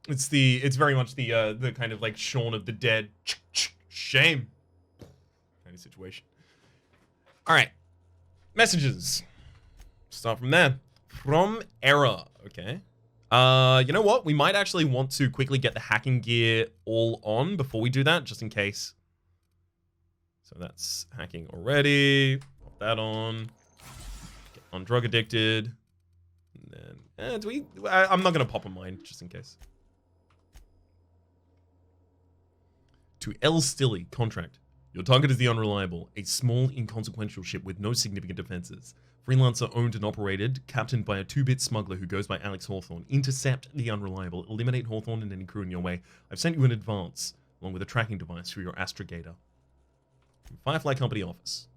It's very much the kind of like Shaun of the Dead shame kind of situation. All right, messages. Start from there. From Error. Okay. You know what? We might actually want to quickly get the hacking gear all on before we do that, just in case. So that's hacking already. Pop that on. Get on drug addicted. And then, I'm not gonna pop on mine, just in case. To L. Stilly, contract. Your target is the Unreliable, a small, inconsequential ship with no significant defenses. Freelancer owned and operated, captained by a 2-bit smuggler who goes by Alex Hawthorne. Intercept the Unreliable. Eliminate Hawthorne and any crew in your way. I've sent you an advance, along with a tracking device for your astrogator. Firefly Company office.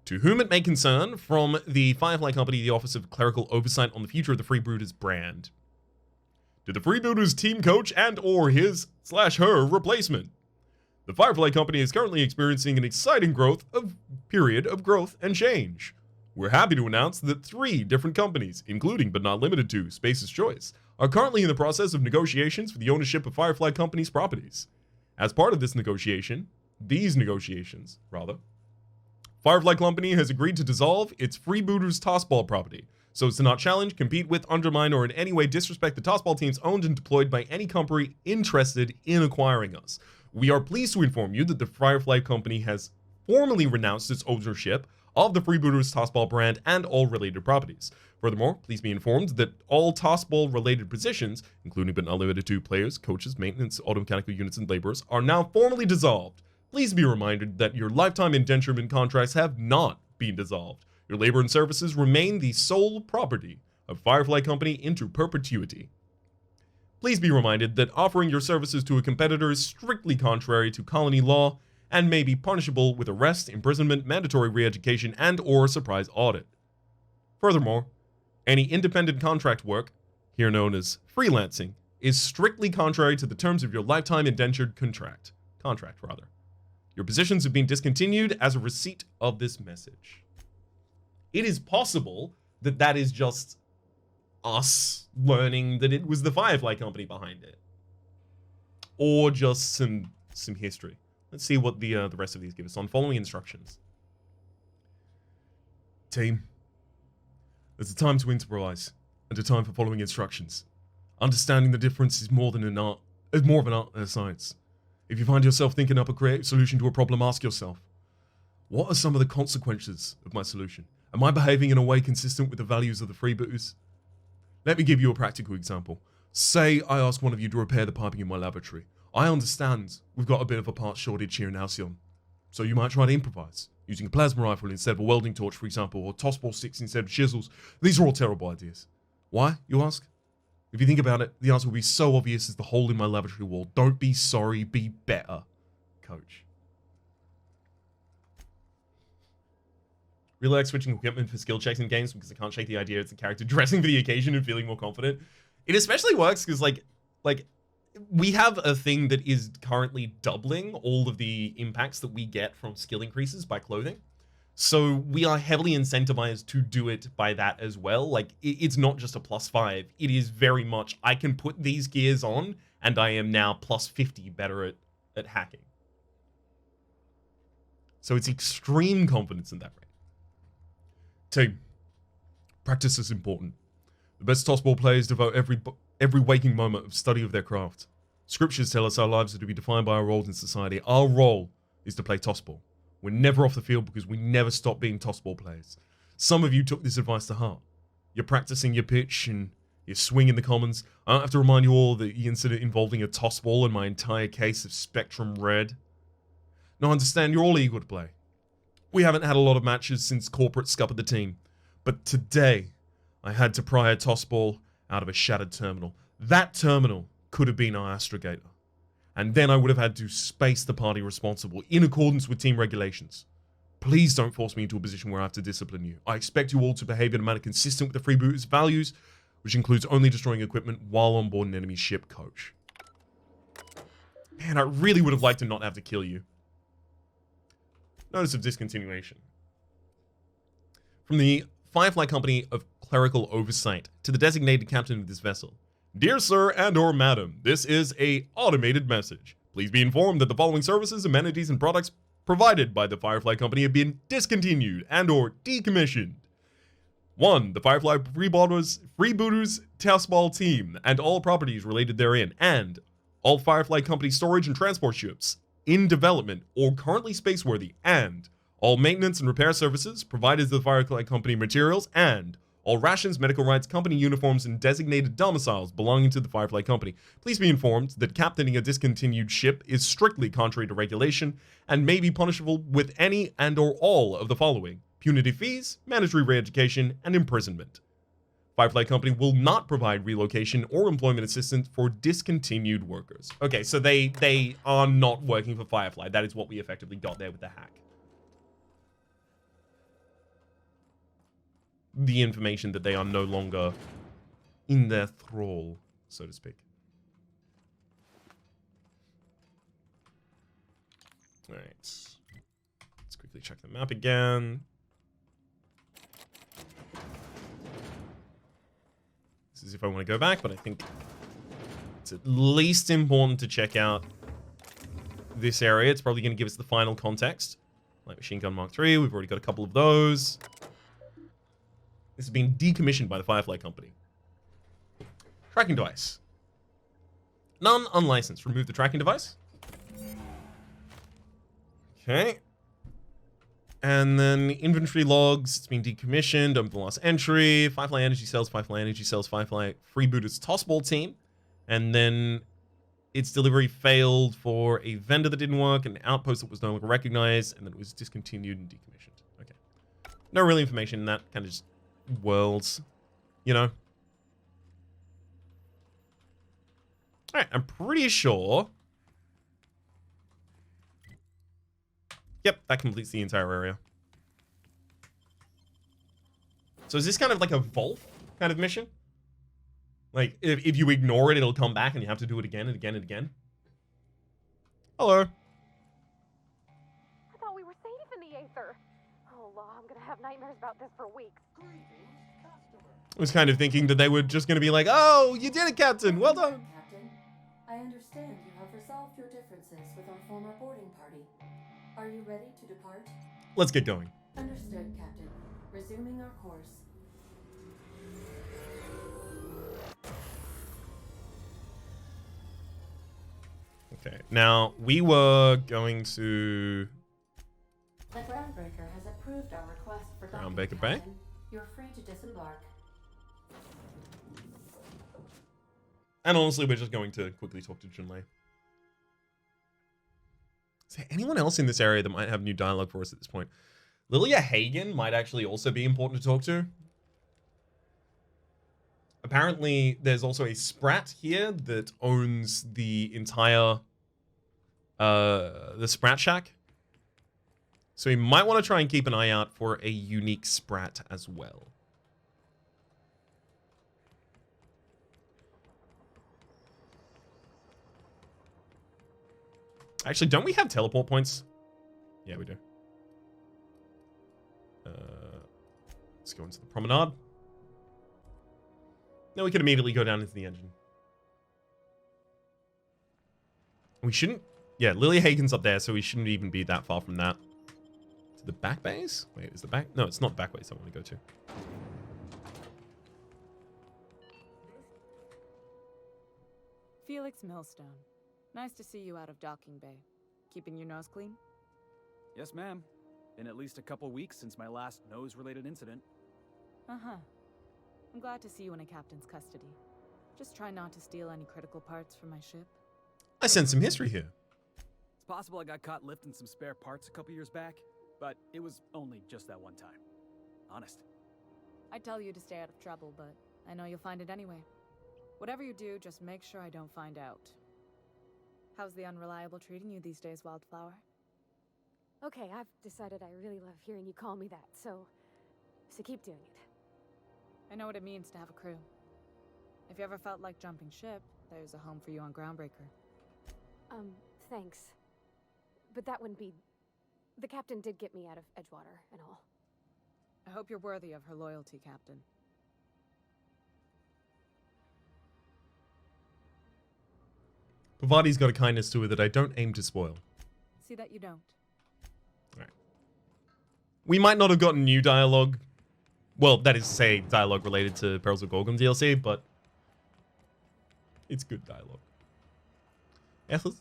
To whom it may concern, from the Firefly Company, the Office of Clerical Oversight on the Future of the Freebooters brand. To the Freebooters team coach and or his/her replacement. The Firefly Company is currently experiencing an exciting period of growth and change. We're happy to announce that 3 different companies, including but not limited to Space's Choice, are currently in the process of negotiations for the ownership of Firefly Company's properties. As part of these negotiations, Firefly Company has agreed to dissolve its Freebooters Tossball property, so as to not challenge, compete with, undermine, or in any way disrespect the Tossball teams owned and deployed by any company interested in acquiring us. We are pleased to inform you that the Firefly Company has formally renounced its ownership of the Freebooters Tossball brand and all related properties. Furthermore, please be informed that all Tossball related positions, including but not limited to players, coaches, maintenance, automechanical units, and laborers, are now formally dissolved. Please be reminded that your lifetime indenturement contracts have not been dissolved. Your labor and services remain the sole property of Firefly Company into perpetuity. Please be reminded that offering your services to a competitor is strictly contrary to colony law and may be punishable with arrest, imprisonment, mandatory re-education, and or surprise audit. Furthermore, any independent contract work, here known as freelancing, is strictly contrary to the terms of your lifetime indentured contract. Your positions have been discontinued as a receipt of this message. It is possible that that is just us learning that it was the Firefly Company behind it, or just some history. Let's see what the rest of these give us on following instructions. Team, there's a time to improvise and a time for following instructions. Understanding the difference is more of an art than a science. If you find yourself thinking up a creative solution to a problem, ask yourself, what are some of the consequences of my solution? Am I behaving in a way consistent with the values of the freebooters? Let me give you a practical example. Say I ask one of you to repair the piping in my laboratory. I understand we've got a bit of a parts shortage here in Halcyon, so you might try to improvise, using a plasma rifle instead of a welding torch, for example, or tossball sticks instead of chisels. These are all terrible ideas. Why, you ask? If you think about it, the answer will be so obvious as the hole in my lavatory wall. Don't be sorry, be better, coach. Really like switching equipment for skill checks in games because I can't shake the idea it's a character dressing for the occasion and feeling more confident. It especially works because like we have a thing that is currently doubling all of the impacts that we get from skill increases by clothing. So we are heavily incentivized to do it by that as well. Like it's not just a +5. It is very much, I can put these gears on and I am now +50 better at hacking. So it's extreme confidence in that rate. Team, practice is important. The best tossball players devote every waking moment of study of their craft. Scriptures tell us our lives are to be defined by our roles in society. Our role is to play tossball. We're never off the field because we never stop being tossball players. Some of you took this advice to heart. You're practicing your pitch and your swing in the commons. I don't have to remind you all of the incident involving a tossball and my entire case of Spectrum Red. Now understand, you're all eager to play. We haven't had a lot of matches since corporate scuppered the team, but today I had to pry a tossball out of a shattered terminal. That terminal could have been our astrogator. And then I would have had to space the party responsible in accordance with team regulations. Please don't force me into a position where I have to discipline you. I expect you all to behave in a manner consistent with the freebooters' values, which includes only destroying equipment while on board an enemy ship, coach. Man, I really would have liked to not have to kill you. Notice of discontinuation. From the Firefly Company of Clerical Oversight to the designated captain of this vessel. Dear sir and or madam, this is a automated message. Please be informed that the following services, amenities, and products provided by the Firefly Company have been discontinued and or decommissioned. 1. The Firefly Freebooters Tossball team and all properties related therein, and all Firefly Company storage and transport ships in development or currently spaceworthy, and all maintenance and repair services provided to the Firefly Company materials, and all rations, medical rights, company uniforms, and designated domiciles belonging to the Firefly Company. Please be informed that captaining a discontinued ship is strictly contrary to regulation and may be punishable with any and or all of the following: punitive fees, mandatory re-education, and imprisonment. Firefly Company will not provide relocation or employment assistance for discontinued workers. Okay, so they are not working for Firefly. That is what we effectively got there with the hack. The information that they are no longer in their thrall, so to speak. All right. Let's quickly check the map again. This is if I want to go back, but I think it's at least important to check out this area. It's probably going to give us the final context. Light Machine Gun Mark III, we've already got a couple of those. This is being decommissioned by the Firefly Company. Tracking device. None unlicensed. Remove the tracking device. Okay. And then inventory logs. It's been decommissioned. Over the last entry. Firefly Energy Cells, Firefly Energy Cells, Firefly Freebooters Tossball team. And then its delivery failed for a vendor that didn't work, an outpost that was no longer recognized, and then it was discontinued and decommissioned. Okay. No real information in that. Kind of just worlds, you know. All right, I'm pretty sure. Yep, that completes the entire area. So is this kind of like a Vault kind of mission? Like, if you ignore it, it'll come back and you have to do it again and again and again? Hello. I thought we were safe in the Aether. Oh, Law, I'm gonna have nightmares about this for weeks. I was kind of thinking that they were just going to be like, oh, you did it, Captain. Well done. Captain, I understand you have resolved your differences with our former boarding party. Are you ready to depart? Let's get going. Understood, Captain. Resuming our course. Okay, now we were going to... The Groundbreaker has approved our request for Groundbreaker Bay? You're free to disembark. And honestly, we're just going to quickly talk to Junlei. Is there anyone else in this area that might have new dialogue for us at this point? Lilia Hagen might actually also be important to talk to. Apparently, there's also a Sprat here that owns the entire, the Sprat Shack. So we might want to try and keep an eye out for a unique Sprat as well. Actually, don't we have teleport points? Yeah, we do. Let's go into the promenade. Then we could immediately go down into the engine. We shouldn't... Yeah, Lilia Hagen's up there, so we shouldn't even be that far from that. To the back base? Wait, is the back... No, it's not the back base I want to go to. Felix Millstone. Nice to see you out of docking bay. Keeping your nose clean? Yes, ma'am. Been at least a couple weeks since my last nose-related incident. Uh-huh. I'm glad to see you in a captain's custody. Just try not to steal any critical parts from my ship. I sense some history here. It's possible I got caught lifting some spare parts a couple years back, but it was only just that one time. Honest. I'd tell you to stay out of trouble, but I know you'll find it anyway. Whatever you do, just make sure I don't find out. How's the Unreliable treating you these days, Wildflower? Okay, I've decided I really love hearing you call me that, so keep doing it. I know what it means to have a crew. If you ever felt like jumping ship, there's a home for you on Groundbreaker. Thanks. But that wouldn't be... The captain did get me out of Edgewater and all. I hope you're worthy of her loyalty, Captain. Pavati's got a kindness to her that I don't aim to spoil. See that you don't. Alright. We might not have gotten new dialogue. Well, that is to say, dialogue related to Perils of Gorgon DLC, but it's good dialogue. Ethel?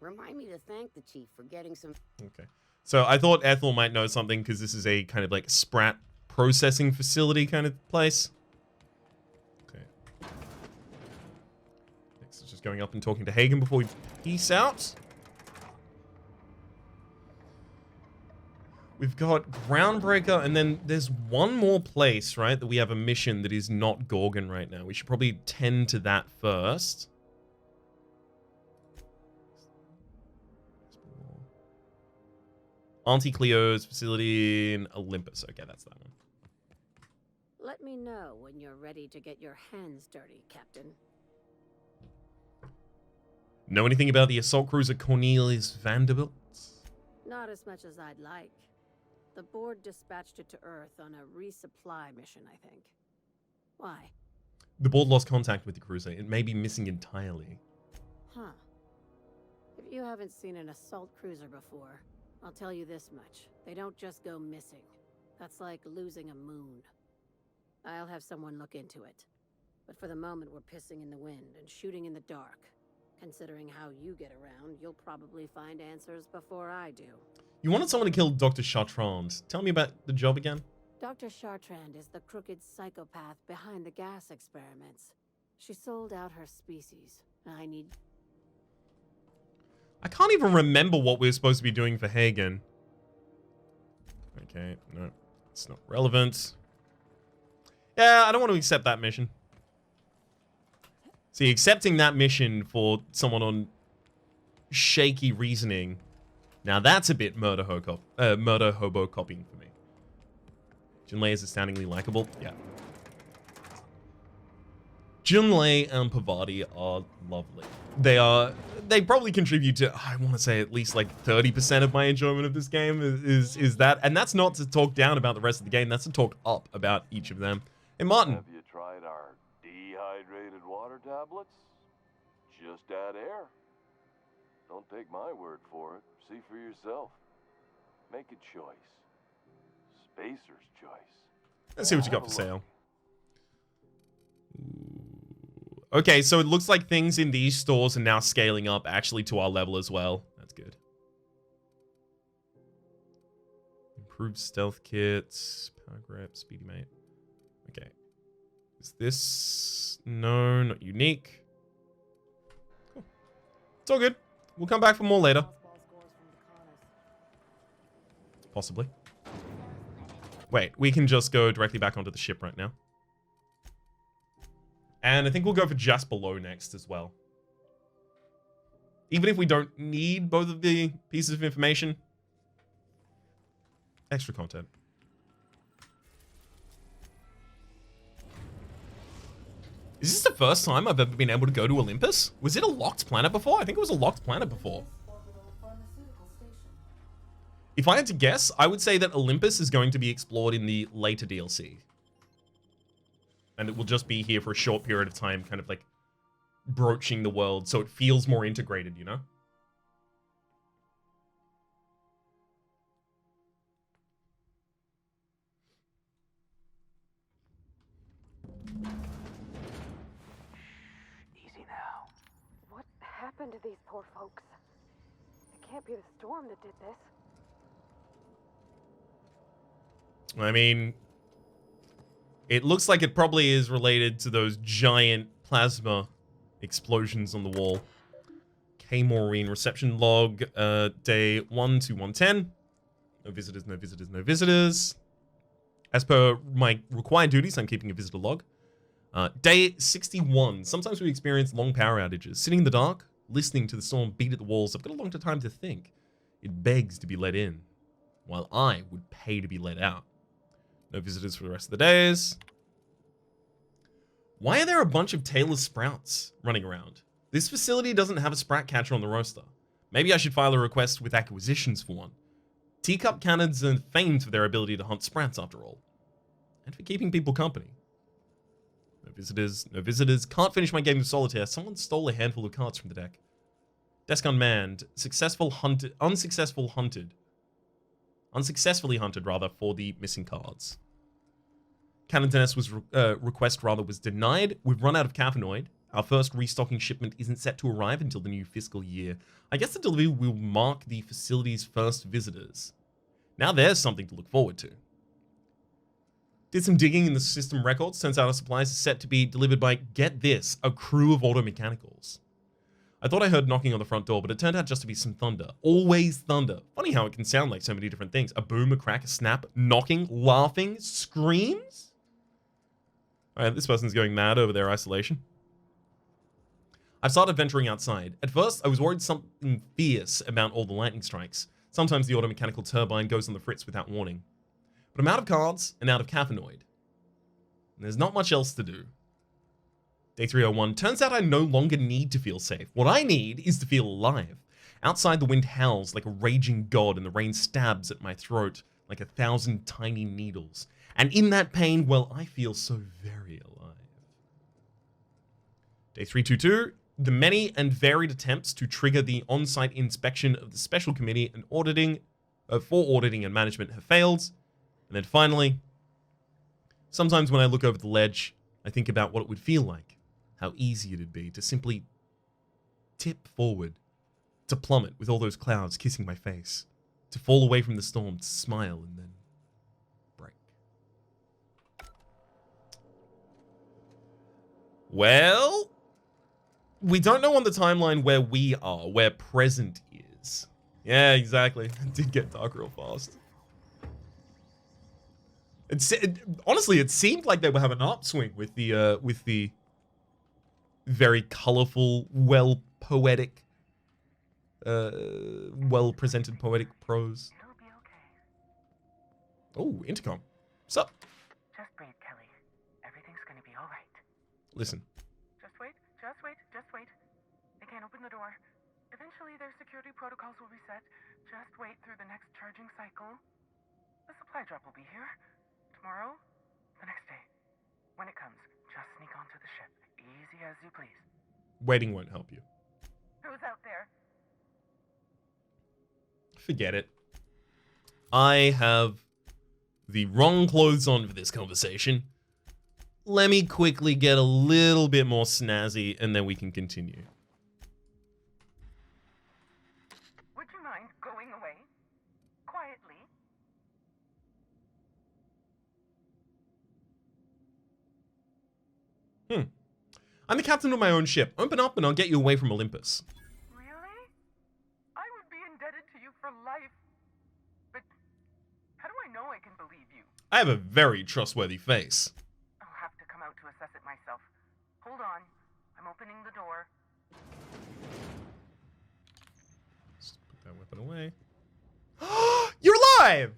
Remind me to thank the chief for getting some... Okay. So I thought Ethel might know something because this is a kind of like sprat processing facility kind of place. Okay. Next is just going up and talking to Hagen before we peace out. We've got Groundbreaker, and then there's one more place, right, that we have a mission that is not Gorgon right now. We should probably tend to that first. Auntie Cleo's facility in Olympus. Okay, that's that one. Let me know when you're ready to get your hands dirty, Captain. Know anything about the assault cruiser Cornelius Vanderbilt? Not as much as I'd like. The board dispatched it to Earth on a resupply mission, I think. Why? The board lost contact with the cruiser. It may be missing entirely. Huh. If you haven't seen an assault cruiser before, I'll tell you this much. They don't just go missing. That's like losing a moon. I'll have someone look into it. But for the moment, we're pissing in the wind and shooting in the dark. Considering how you get around, you'll probably find answers before I do. You wanted someone to kill Dr. Chartrand. Tell me about the job again. Dr. Chartrand is the crooked psychopath behind the gas experiments. She sold out her species. I can't even remember what we're supposed to be doing for Hagen. Okay, no. It's not relevant. Yeah, I don't want to accept that mission. See, accepting that mission for someone on shaky reasoning, now that's a bit murder hobo copying for me. Junlei is astoundingly likable. Yeah. Junlei and Pavati are lovely. They probably contribute to, I want to say, at least like 30% of my enjoyment of this game is that. And that's not to talk down about the rest of the game. That's to talk up about each of them. Hey, Martin. Have you tried our dehydrated water tablets? Just add air. Don't take my word for it. See for yourself. Make a choice. Spacer's choice. Let's see what you got for sale. Okay, so it looks like things in these stores are now scaling up actually to our level as well. That's good. Improved stealth kits, power grip, speedy mate. Okay. Is this... No, not unique. Cool. It's all good. We'll come back for more later. Possibly. Wait, we can just go directly back onto the ship right now. And I think we'll go for Jasper Lowe next as well. Even if we don't need both of the pieces of information. Extra content. Is this the first time I've ever been able to go to Olympus? Was it a locked planet before? I think it was a locked planet before. If I had to guess, I would say that Olympus is going to be explored in the later DLC. And it will just be here for a short period of time, kind of like broaching the world so it feels more integrated, you know? Easy now. What happened to these poor folks? It can't be the storm that did this. I mean, it looks like it probably is related to those giant plasma explosions on the wall. K. Maureen reception log, day 1 to 110. No visitors, no visitors, no visitors. As per my required duties, I'm keeping a visitor log. Day 61. Sometimes we experience long power outages. Sitting in the dark, listening to the storm beat at the walls, I've got a long time to think. It begs to be let in, while I would pay to be let out. No visitors for the rest of the days. Why are there a bunch of Taylor Sprouts running around? This facility doesn't have a Sprout catcher on the roster. Maybe I should file a request with acquisitions for one. Teacup cannons are famed for their ability to hunt Sprouts after all. And for keeping people company. No visitors. No visitors. Can't finish my game of solitaire. Someone stole a handful of cards from the deck. Desk unmanned. Successfully hunted, rather, for the missing cards. Canoness request was denied. We've run out of caffeinoid. Our first restocking shipment isn't set to arrive until the new fiscal year. I guess the delivery will mark the facility's first visitors. Now there's something to look forward to. Did some digging in the system records. Turns out our supplies are set to be delivered by, get this, a crew of auto mechanicals. I thought I heard knocking on the front door, but it turned out just to be some thunder. Always thunder. Funny how it can sound like so many different things. A boom, a crack, a snap, knocking, laughing, screams? Alright, this person's going mad over their isolation. I've started venturing outside. At first, I was worried something fierce about all the lightning strikes. Sometimes the automechanical turbine goes on the fritz without warning. But I'm out of cards and out of caffeinoid. And there's not much else to do. Day 301. Turns out I no longer need to feel safe. What I need is to feel alive. Outside, the wind howls like a raging god and the rain stabs at my throat like 1,000 tiny needles. And in that pain, well, I feel so very alive. Day 322. The many and varied attempts to trigger the on-site inspection of the special committee and for auditing and management have failed. And then finally, sometimes when I look over the ledge, I think about what it would feel like, how easy it'd be to simply tip forward, to plummet with all those clouds kissing my face, to fall away from the storm, to smile and then break. Well, we don't know on the timeline where we are, where present is. Yeah, exactly. It did get dark real fast. Honestly, it seemed like they were having an upswing with the very colorful, well-poetic, well-presented poetic prose. It'll be okay. Oh, intercom. What's up? Just breathe, Kelly. Everything's gonna be all right. Listen. Just wait, just wait, just wait. They can't open the door. Eventually, their security protocols will reset. Just wait through the next charging cycle. The supply drop will be here. Tomorrow, the next day. When it comes, just sneak onto the ship. Easy as you please. Waiting won't help you. Who's out there? Forget it. I have the wrong clothes on for this conversation. Let me quickly get a little bit more snazzy and then we can continue. Would you mind going away? Quietly? I'm the captain of my own ship. Open up and I'll get you away from Olympus. Really? I would be indebted to you for life. But how do I know I can believe you? I have a very trustworthy face. I'll have to come out to assess it myself. Hold on. I'm opening the door. Just put that weapon away. You're alive!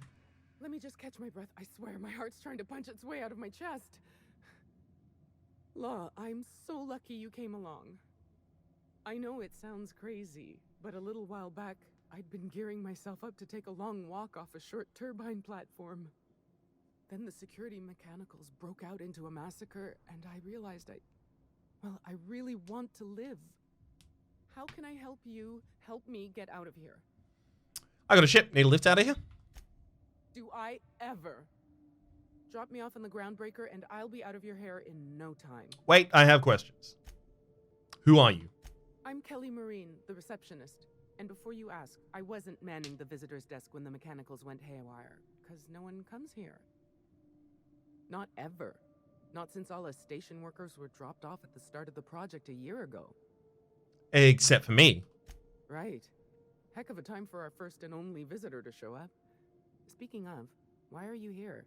Let me just catch my breath. I swear, my heart's trying to punch its way out of my chest. Law, I'm so lucky you came along. I know it sounds crazy, but a little while back, I'd been gearing myself up to take a long walk off a short turbine platform. Then the security mechanicals broke out into a massacre, and I realized I really want to live. How can I help you help me get out of here? I got a ship. Need a lift out of here? Do I ever? Drop me off on the Groundbreaker and I'll be out of your hair in no time. Wait, I have questions. Who are you? I'm Kelly Marine, the receptionist. And before you ask, I wasn't manning the visitor's desk when the mechanicals went haywire, because no one comes here. Not ever. Not since all us station workers were dropped off at the start of the project a year ago. Except for me. Right. Heck of a time for our first and only visitor to show up. Speaking of, why are you here?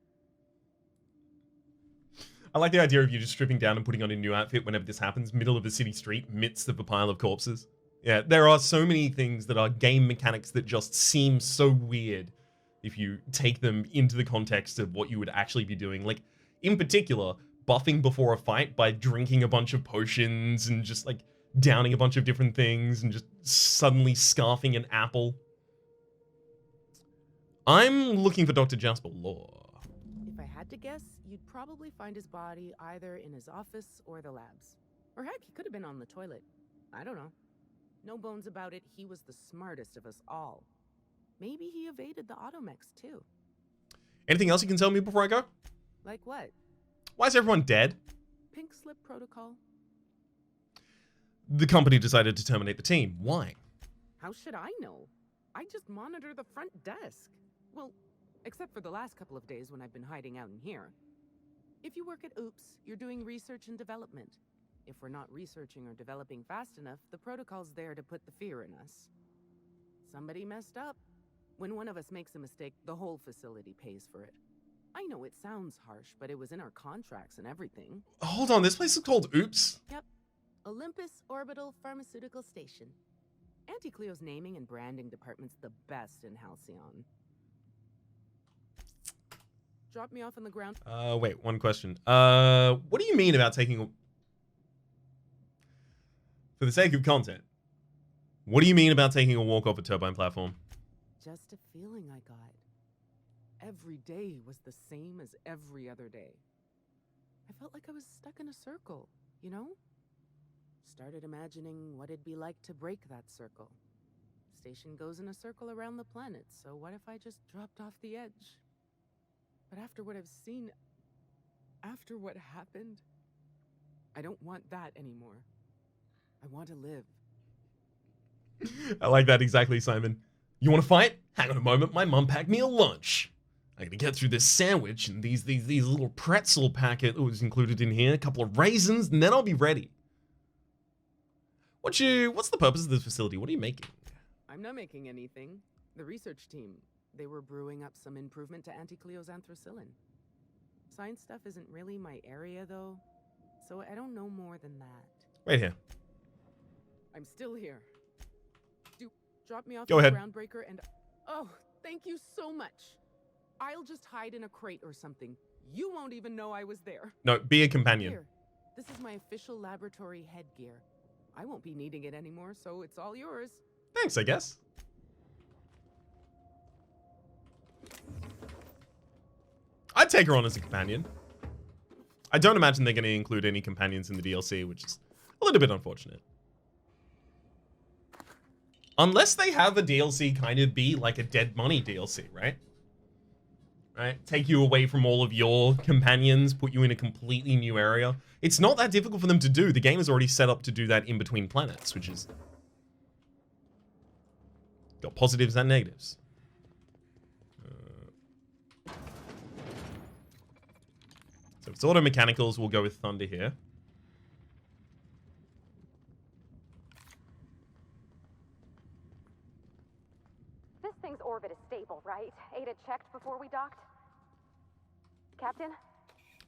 I like the idea of you just stripping down and putting on a new outfit whenever this happens, middle of a city street, midst of a pile of corpses. Yeah, there are so many things that are game mechanics that just seem so weird if you take them into the context of what you would actually be doing. Like, in particular, buffing before a fight by drinking a bunch of potions and just, like, downing a bunch of different things and just suddenly scarfing an apple. I'm looking for Dr. Jasper Lowe. If I had had to guess, you'd probably find his body either in his office or the labs. Or heck, he could have been on the toilet. I don't know. No bones about it, he was the smartest of us all. Maybe he evaded the automechs too. Anything else you can tell me before I go? Like what? Why is everyone dead? Pink slip protocol. The company decided to terminate the team. Why? How should I know? I just monitor the front desk. Well, except for the last couple of days when I've been hiding out in here. If you work at Oops, you're doing research and development. If we're not researching or developing fast enough, the protocol's there to put the fear in us. Somebody messed up. When one of us makes a mistake, the whole facility pays for it. I know it sounds harsh, but it was in our contracts and everything. Hold on, this place is called Oops? Yep. Olympus Orbital Pharmaceutical Station. Auntie Cleo's naming and branding department's the best in Halcyon. Drop me off on the ground. Wait, one question. What do you mean about taking a... For the sake of content, what do you mean about taking a walk off a turbine platform? Just a feeling I got. Every day was the same as every other day. I felt like I was stuck in a circle, you know? Started imagining what it'd be like to break that circle. Station goes in a circle around the planet, so what if I just dropped off the edge? But after what I've seen, after what happened, I don't want that anymore. I want to live. I like that exactly, Simon. You want to fight? Hang on a moment, my mum packed me a lunch. I gotta get through this sandwich and these little pretzel packet that was included in here, a couple of raisins, and then I'll be ready. What's the purpose of this facility? What are you making? I'm not making anything. The research team, they were brewing up some improvement to Auntie Cleo's anthracillin. Science stuff isn't really my area, though, so I don't know more than that. Wait here. I'm still here. Drop me off Go at ahead. Groundbreaker and... Oh, thank you so much. I'll just hide in a crate or something. You won't even know I was there. No, be a companion. Here, this is my official laboratory headgear. I won't be needing it anymore, so it's all yours. Thanks, I guess. I'd take her on as a companion. I don't imagine they're going to include any companions in the DLC, which is a little bit unfortunate. Unless they have a DLC kind of be like a Dead Money DLC, right? Right? Take you away from all of your companions, put you in a completely new area. It's not that difficult for them to do. The game is already set up to do that in between planets, which is... got positives and negatives. So if it's auto mechanicals, we'll go with Thunder here. This thing's orbit is stable, right? Ada checked before we docked? Captain?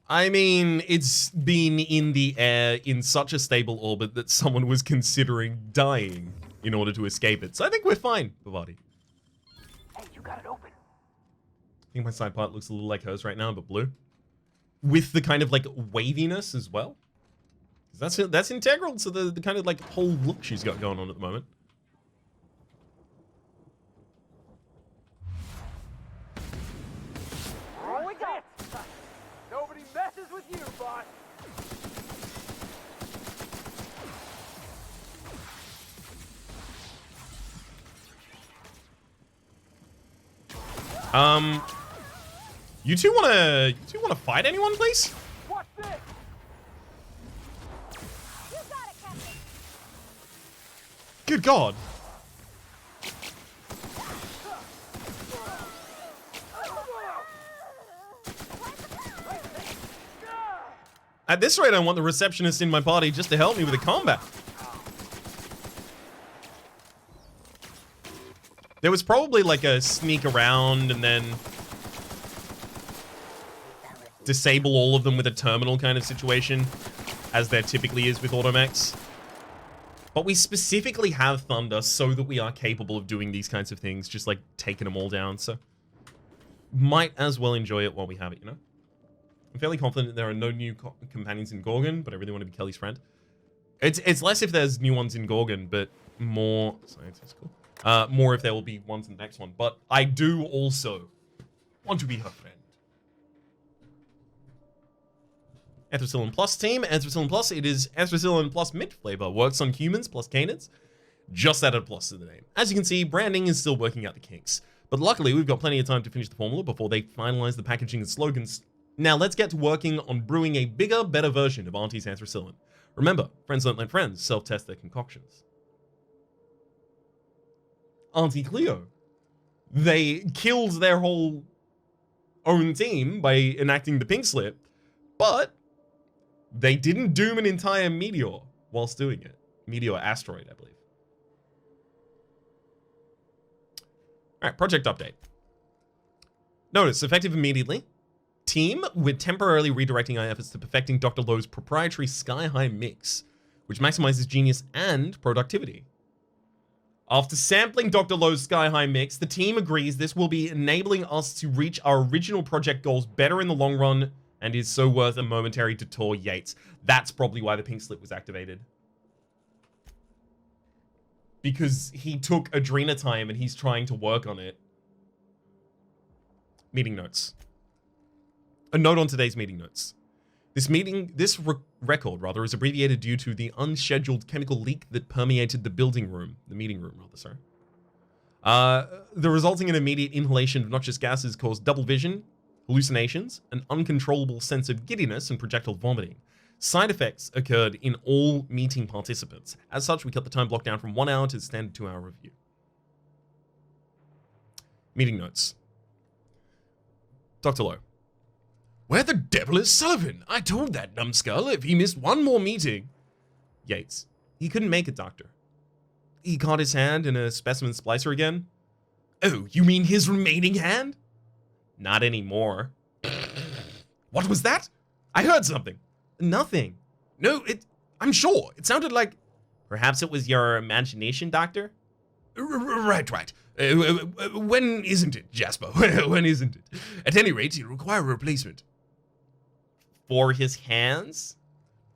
I mean, it's been in the air in such a stable orbit that someone was considering dying in order to escape it. So I think we're fine, Bavati. Hey, you got it open. I think my side part looks a little like hers right now, but blue. With the kind of like waviness as well. That's integral to the kind of like whole look she's got going on at the moment. Oh, we got it. Nobody messes with you, boss. You two wanna fight anyone, please? Watch this. You got it, Captain! Good God. At this rate, I want the receptionist in my party just to help me with the combat. There was probably like a sneak around and then disable all of them with a terminal kind of situation, as there typically is with automechs. But we specifically have Thunder so that we are capable of doing these kinds of things, just like taking them all down, so might as well enjoy it while we have it, you know? I'm fairly confident there are no new companions in Gorgon, but I really want to be Kelly's friend. It's less if there's new ones in Gorgon, but more... Science is cool. More if there will be ones in the next one. But I do also want to be her friend. Anthracillin Plus team. Anthracillin Plus, it is Anthracillin Plus mint flavor. Works on humans plus canids. Just added a plus to the name. As you can see, branding is still working out the kinks. But luckily, we've got plenty of time to finish the formula before they finalize the packaging and slogans. Now let's get to working on brewing a bigger, better version of Auntie's Anthracillin. Remember, friends don't let friends self-test their concoctions. Auntie Cleo. They killed their whole own team by enacting the pink slip, but they didn't doom an entire meteor whilst doing it. Meteor asteroid, I believe. Alright, project update. Notice, effective immediately. Team, we're temporarily redirecting our efforts to perfecting Dr. Lowe's proprietary sky-high mix, which maximizes genius and productivity. After sampling Dr. Lowe's sky-high mix, the team agrees this will be enabling us to reach our original project goals better in the long run and is so worth a momentary detour Yates. That's probably why the pink slip was activated. Because he took Adrena time and he's trying to work on it. Meeting notes. A note on today's meeting notes. This record is abbreviated due to the unscheduled chemical leak that permeated the meeting room, sorry. The resulting in immediate inhalation of noxious gases caused double vision, hallucinations, an uncontrollable sense of giddiness, and projectile vomiting. Side effects occurred in all meeting participants. As such, we cut the time block down from 1 hour to the standard 2-hour review. Meeting notes. Dr. Lowe. Where the devil is Sullivan? I told that numbskull if he missed one more meeting. Yates. He couldn't make it, Doctor. He caught his hand in a specimen splicer again? Oh, you mean his remaining hand? Not anymore. What was that? I heard something. Nothing. No, I'm sure. It sounded like... Perhaps it was your imagination, Doctor? Right. When isn't it, Jasper? When isn't it? At any rate, he'll require a replacement. For his hands?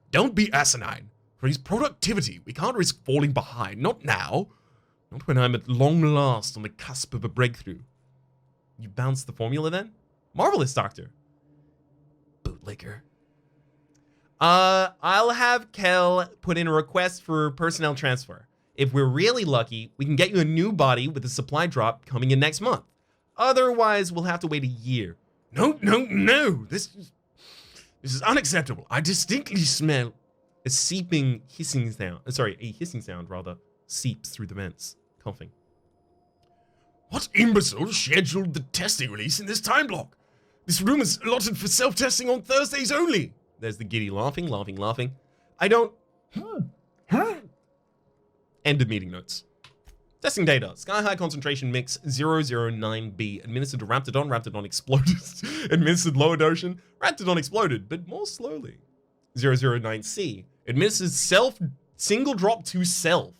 Don't be asinine. For his productivity, we can't risk falling behind. Not now. Not when I'm at long last on the cusp of a breakthrough. You bounced the formula then? Marvelous, Doctor. Bootlicker. I'll have Kel put in a request for personnel transfer. If we're really lucky, we can get you a new body with a supply drop coming in next month. Otherwise, we'll have to wait a year. No. This is unacceptable. I distinctly smell a hissing sound seeps through the vents. Coughing. What imbecile scheduled the testing release in this time block? This room is allotted for self-testing on Thursdays only. There's the giddy laughing. I don't... End of meeting notes. Testing data. Sky High concentration mix 009B. Administered to Raptidon. Raptidon exploded. Administered lower dosage. Raptidon exploded, but more slowly. 009C. Administered single drop to self.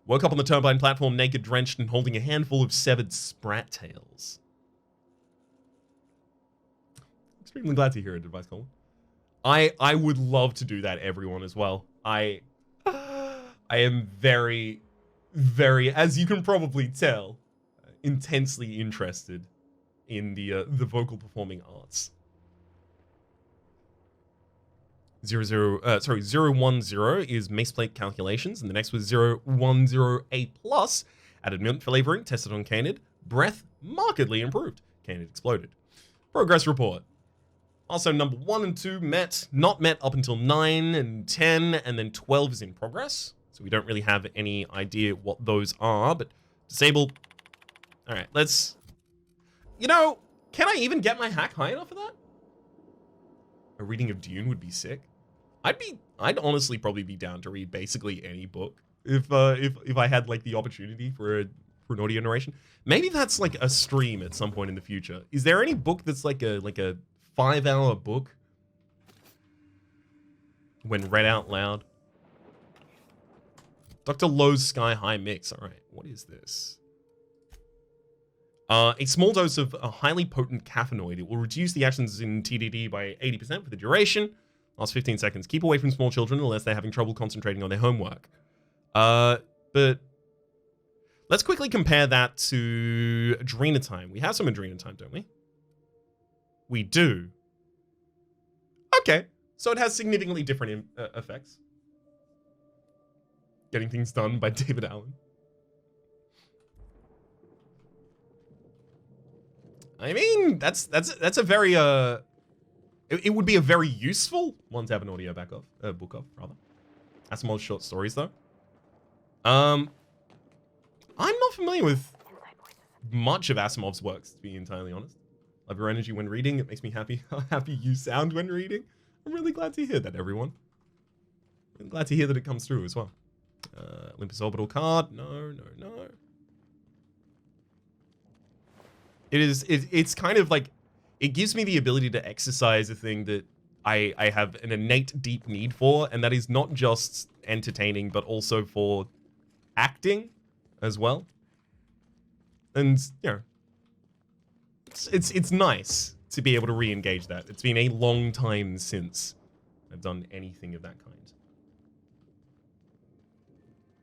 Woke up on the turbine platform naked, drenched, and holding a handful of severed sprat tails. Extremely glad to hear it, Advice Colin. I would love to do that, everyone, as well. I am very, as you can probably tell, intensely interested in the vocal performing arts. 010 is mace plate calculations, and the next was 010A plus. Added mint flavoring, tested on canid. Breath markedly improved. Canid exploded. Progress report. Also, number 1 and 2 not met up until 9 and 10, and then 12 is in progress. So we don't really have any idea what those are, but disable. All right, let's... You know, can I even get my hack high enough for that? A reading of Dune would be sick. I'd honestly probably be down to read basically any book if I had like the opportunity for an audio narration. Maybe that's like a stream at some point in the future. Is there any book that's like a 5-hour book when read out loud? Dr. Lowe's Sky High Mix. All right, what is this? A small dose of a highly potent caffeinoid. It will reduce the actions in TDD by 80% for the duration. Last 15 seconds. Keep away from small children unless they're having trouble concentrating on their homework. But let's quickly compare that to Adrena time. We have some Adrena time, don't we? We do. Okay, so it has significantly different effects. Getting Things Done by David Allen. I mean, that's a very it would be a very useful one to have an audio book of rather. Asimov's short stories though. I'm not familiar with much of Asimov's works, to be entirely honest. Love your energy when reading. It makes me happy how happy you sound when reading. I'm really glad to hear that, everyone. I'm glad to hear that it comes through as well. Olympus orbital card. No. It's kind of like, it gives me the ability to exercise a thing that I have an innate deep need for, and that is not just entertaining, but also for acting as well. And, you know, it's nice to be able to re-engage that. It's been a long time since I've done anything of that kind.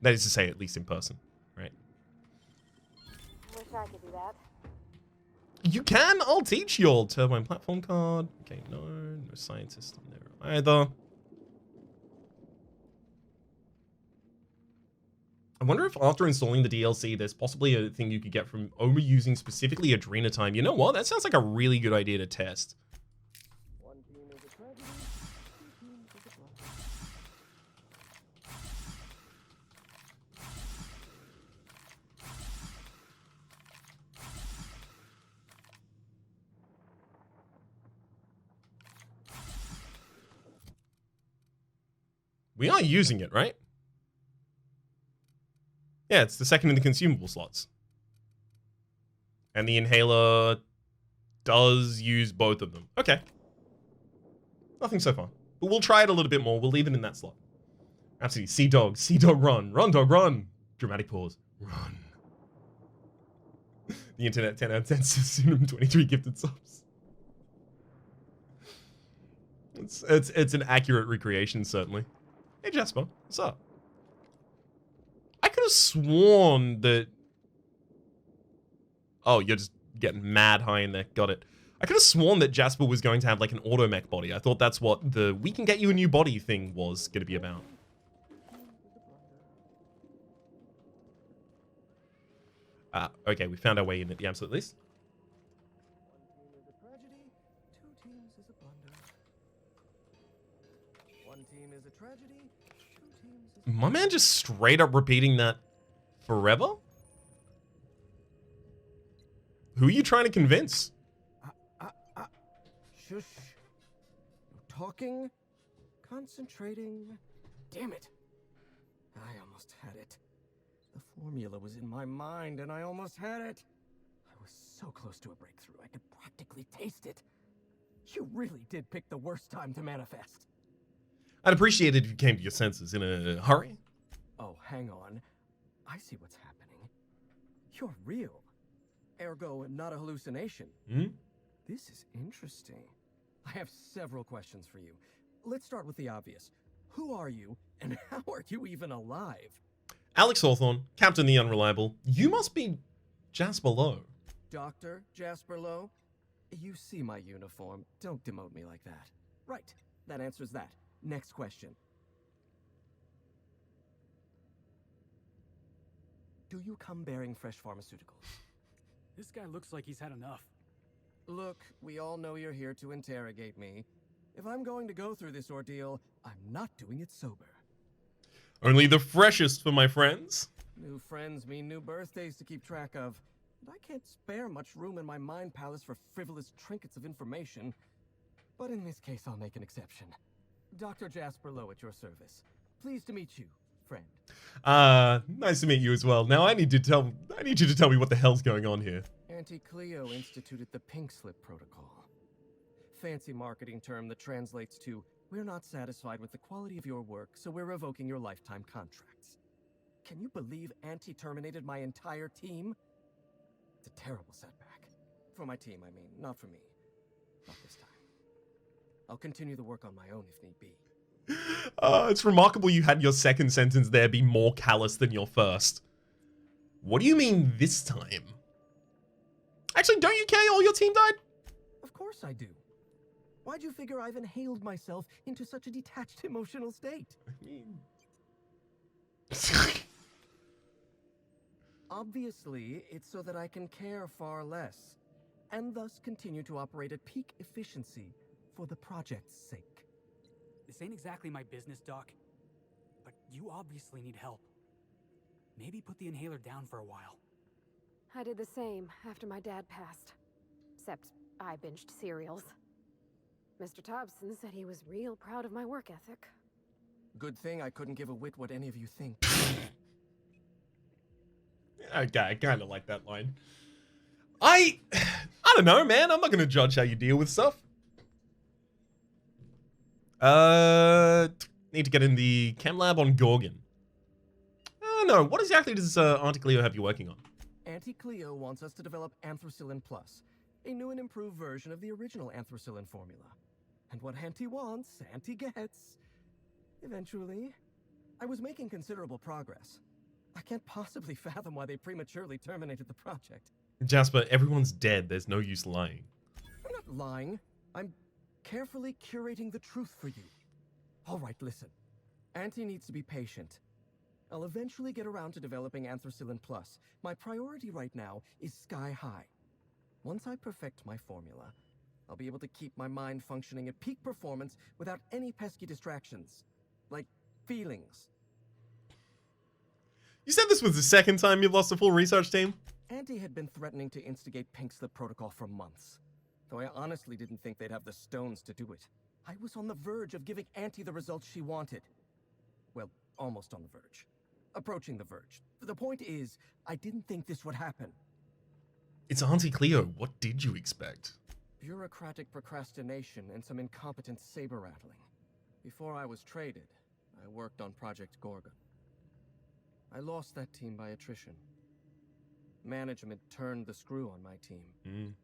That is to say, at least in person, right? Wish I could do that. You can. I'll teach you all. Turbine platform card. Okay, no scientist in there either. I wonder if after installing the DLC, there's possibly a thing you could get from only using specifically Adrena time. You know what? That sounds like a really good idea to test. We are using it, right? Yeah, it's the second in the consumable slots. And the inhaler does use both of them. Okay. Nothing so far. But we'll try it a little bit more. We'll leave it in that slot. Absolutely. Sea dog, run. Run, dog, run. Dramatic pause. Run. The internet 10 out of 10 says 23 gifted subs. It's an accurate recreation, certainly. Hey, Jasper. What's up? I could have sworn that... Oh, you're just getting mad high in there. Got it. I could have sworn that Jasper was going to have like an automech body. I thought that's what the we can get you a new body thing was going to be about. Okay, we found our way in at the absolute least. My man just straight up repeating that forever? Who are you trying to convince? Shush. No talking. Concentrating. Damn it. I almost had it. The formula was in my mind and I almost had it. I was so close to a breakthrough. I could practically taste it. You really did pick the worst time to manifest. I'd appreciate it if you came to your senses in a hurry. Oh, hang on. I see what's happening. You're real. Ergo, not a hallucination. Hmm? This is interesting. I have several questions for you. Let's start with the obvious. Who are you, and how are you even alive? Alex Hawthorne, Captain the Unreliable. You must be Jasper Lowe. Dr. Jasper Lowe? You see my uniform. Don't demote me like that. Right. That answers that. Next question. Do you come bearing fresh pharmaceuticals? This guy looks like he's had enough. Look, we all know you're here to interrogate me. If I'm going to go through this ordeal, I'm not doing it sober. Only the freshest for my friends. New friends mean new birthdays to keep track of. And I can't spare much room in my mind palace for frivolous trinkets of information. But in this case, I'll make an exception. Dr. Jasper Lowe at your service. Pleased to meet you, friend. Nice to meet you as well. Now I need you to tell me what the hell's going on here. Auntie Cleo instituted the Pink Slip Protocol. Fancy marketing term that translates to, we're not satisfied with the quality of your work, so we're revoking your lifetime contracts. Can you believe Auntie terminated my entire team? It's a terrible setback. For my team, I mean, not for me. Not this time. I'll continue the work on my own if need be. It's remarkable you had your second sentence there be more callous than your first. What do you mean this time? Actually, don't you care all your team died? Of course I do. Why'd you figure I've inhaled myself into such a detached emotional state? I mean... Obviously, it's so that I can care far less, and thus continue to operate at peak efficiency for the project's sake. This ain't exactly my business, Doc, but you obviously need help. Maybe put the inhaler down for a while. I did the same after my dad passed. Except I binged cereals. Mr. Thompson said he was real proud of my work ethic. Good thing I couldn't give a whit what any of you think. Okay, I kind of like that line. I don't know, man. I'm not going to judge how you deal with stuff. Need to get in the chem lab on Gorgon. No, what exactly does Auntie Cleo have you working on? Auntie Cleo wants us to develop Anthracillin Plus, a new and improved version of the original Anthracillin formula. And what Auntie wants, Auntie gets. Eventually, I was making considerable progress. I can't possibly fathom why they prematurely terminated the project. Jasper, everyone's dead. There's no use lying. I'm not lying. I'm carefully curating the truth for you. All right, listen. Auntie needs to be patient. I'll eventually get around to developing Anthracillin Plus. My priority right now is sky high. Once I perfect my formula, I'll be able to keep my mind functioning at peak performance without any pesky distractions. Like feelings. You said this was the second time you've lost a full research team? Auntie had been threatening to instigate Pink Slip Protocol for months. Though I honestly didn't think they'd have the stones to do it. I was on the verge of giving Auntie the results she wanted. Well, almost on the verge. Approaching the verge. The point is, I didn't think this would happen. It's Auntie Cleo. What did you expect? Bureaucratic procrastination and some incompetent saber-rattling. Before I was traded, I worked on Project Gorgon. I lost that team by attrition. Management turned the screw on my team.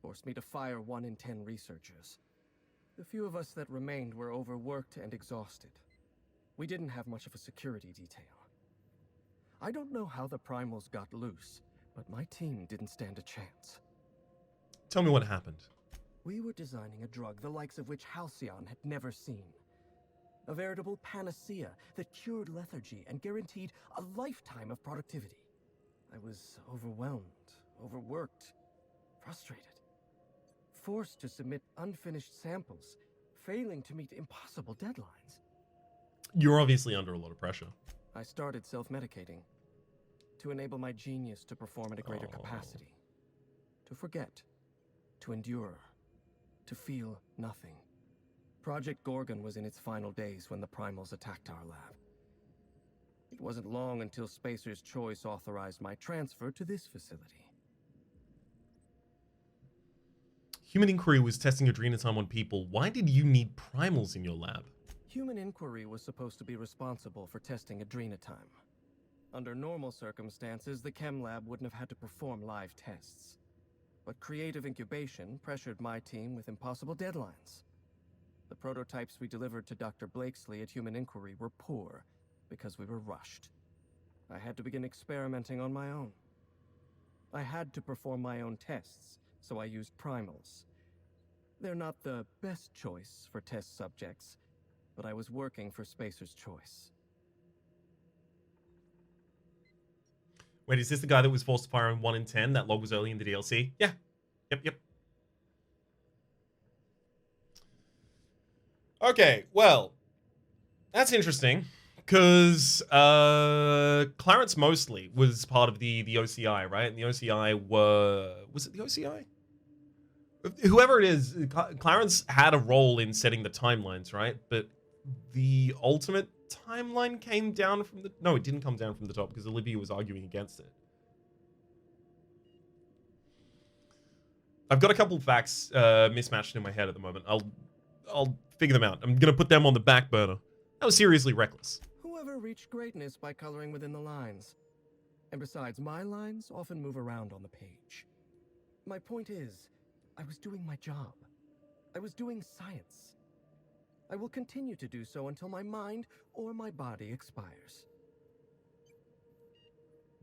Forced me to fire 1 in 10 researchers. The few of us that remained were overworked and exhausted. We didn't have much of a security detail. I don't know how the primals got loose, but my team didn't stand a chance. Tell me what happened. We were designing a drug the likes of which Halcyon had never seen. A veritable panacea that cured lethargy and guaranteed a lifetime of productivity. I was overwhelmed, overworked, frustrated. Forced to submit unfinished samples, failing to meet impossible deadlines. You're obviously under a lot of pressure. I started self-medicating to enable my genius to perform at a greater capacity. To forget, to endure, to feel nothing. Project Gorgon was in its final days when the primals attacked our lab. It wasn't long until Spacer's Choice authorized my transfer to this facility. Human Inquiry was testing adrenochrome on people. Why did you need primals in your lab? Human Inquiry was supposed to be responsible for testing adrenotime. Under normal circumstances, the chem lab wouldn't have had to perform live tests. But creative incubation pressured my team with impossible deadlines. The prototypes we delivered to Dr. Blakesley at Human Inquiry were poor because we were rushed. I had to begin experimenting on my own. I had to perform my own tests, so I used primals. They're not the best choice for test subjects, but I was working for Spacer's Choice. Wait, is this the guy that was forced to fire on 1 in 10? That log was early in the DLC? Yeah. Yep. Okay, well, that's interesting, because Clarence Mostly was part of the OCI, right? And the OCI was it the OCI? Whoever it is, Clarence had a role in setting the timelines, right? But the ultimate timeline came down from the... No, it didn't come down from the top, because Olivia was arguing against it. I've got a couple of facts mismatched in my head at the moment. I'll figure them out. I'm going to put them on the back burner. That was seriously reckless. Whoever reached greatness by coloring within the lines. And besides, my lines often move around on the page. My point is, I was doing my job. I was doing science. I will continue to do so until my mind or my body expires.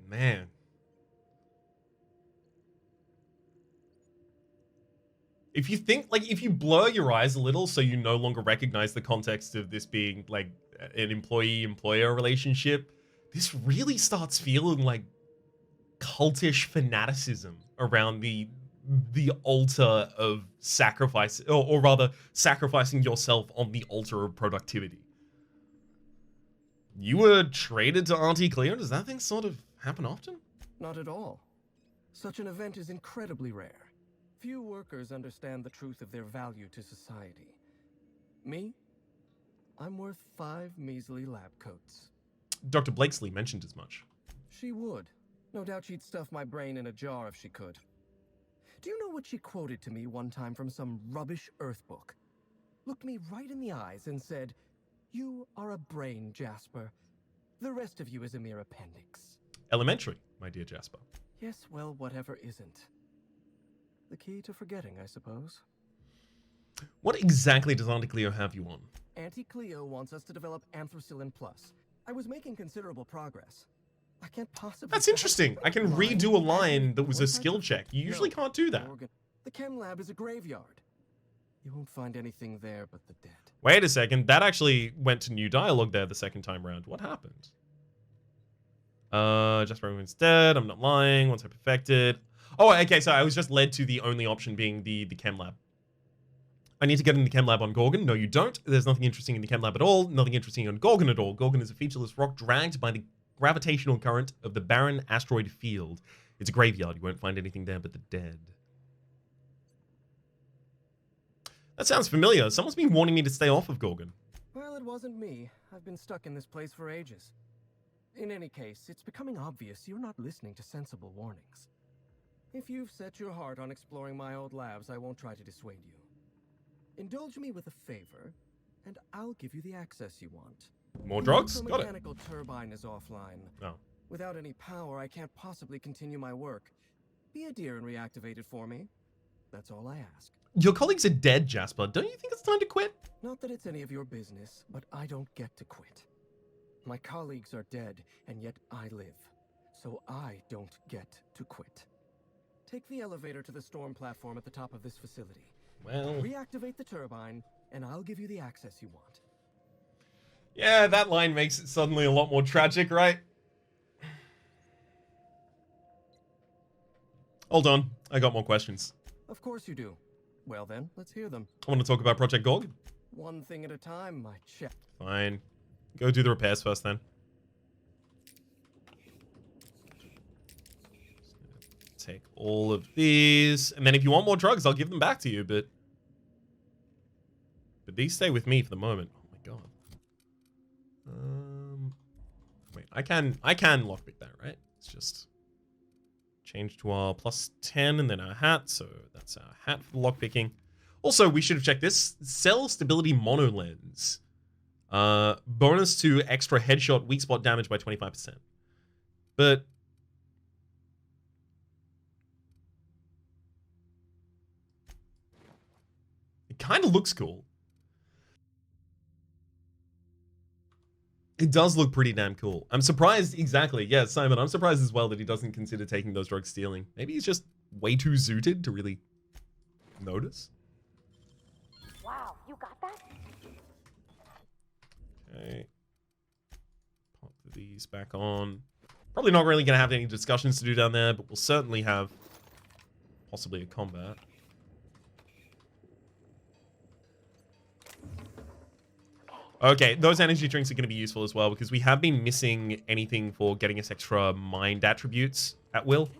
Man. If you think, like, if you blur your eyes a little so you no longer recognize the context of this being, like, an employee-employer relationship, this really starts feeling like cultish fanaticism around the altar of sacrifice, or rather, sacrificing yourself on the altar of productivity. You were traded to Auntie Cleo? Does that thing sort of happen often? Not at all. Such an event is incredibly rare. Few workers understand the truth of their value to society. Me? I'm worth 5 measly lab coats. Dr. Blakesley mentioned as much. She would. No doubt she'd stuff my brain in a jar if she could. Do you know what she quoted to me one time from some rubbish Earth book? Looked me right in the eyes and said, "You are a brain, Jasper. The rest of you is a mere appendix." Elementary, my dear Jasper. Yes, well, whatever isn't. The key to forgetting, I suppose. What exactly does Auntie Cleo have you on? Auntie Cleo wants us to develop Anthracillin Plus. I was making considerable progress. I can't possibly... That's interesting. I can redo a line that was a skill check. You usually can't do that. The chem lab is a graveyard. You won't find anything there but the dead. Wait a second. That actually went to new dialogue there the second time round. What happened? Jasper everyone's dead. I'm not lying. Once I perfected. Oh, okay. So I was just led to the only option being the chem lab. I need to get in the chem lab on Gorgon. No, you don't. There's nothing interesting in the chem lab at all. Nothing interesting on Gorgon at all. Gorgon is a featureless rock dragged by the gravitational current of the barren asteroid field. It's a graveyard. You won't find anything there but the dead. That sounds familiar. Someone's been warning me to stay off of Gorgon. Well, it wasn't me. I've been stuck in this place for ages. In any case, it's becoming obvious you're not listening to sensible warnings. If you've set your heart on exploring my old labs, I won't try to dissuade you. Indulge me with a favor, and I'll give you the access you want. More drugs? The Got it. mechanical turbine is offline. Oh. Without any power, I can't possibly continue my work. Be a dear and reactivate it for me. That's all I ask. Your colleagues are dead, Jasper. Don't you think it's time to quit? Not that it's any of your business, but I don't get to quit. My colleagues are dead, and yet I live. So I don't get to quit. Take the elevator to the storm platform at the top of this facility. Well... Reactivate the turbine, and I'll give you the access you want. Yeah, that line makes it suddenly a lot more tragic, right? Hold on. I got more questions. Of course you do. Well then, let's hear them. I want to talk about Project Gorgon. One thing at a time, my chef. Fine. Go do the repairs first, then. Take all of these. And then if you want more drugs, I'll give them back to you, but these stay with me for the moment. Oh my god. Wait, I can lockpick that, right? It's just change to our +10 and then our hat. So that's our hat for the lockpicking. Also, we should have checked this. Cell stability mono lens. Bonus to extra headshot weak spot damage by 25%. But it kind of looks cool. It does look pretty damn cool. I'm surprised, exactly. Yeah, Simon, I'm surprised as well that he doesn't consider taking those drugs stealing. Maybe he's just way too zooted to really notice. Wow, you got that? Okay. Pop these back on. Probably not really going to have any discussions to do down there, but we'll certainly have possibly a combat. Okay, those energy drinks are going to be useful as well because we have been missing anything for getting us extra mind attributes at will.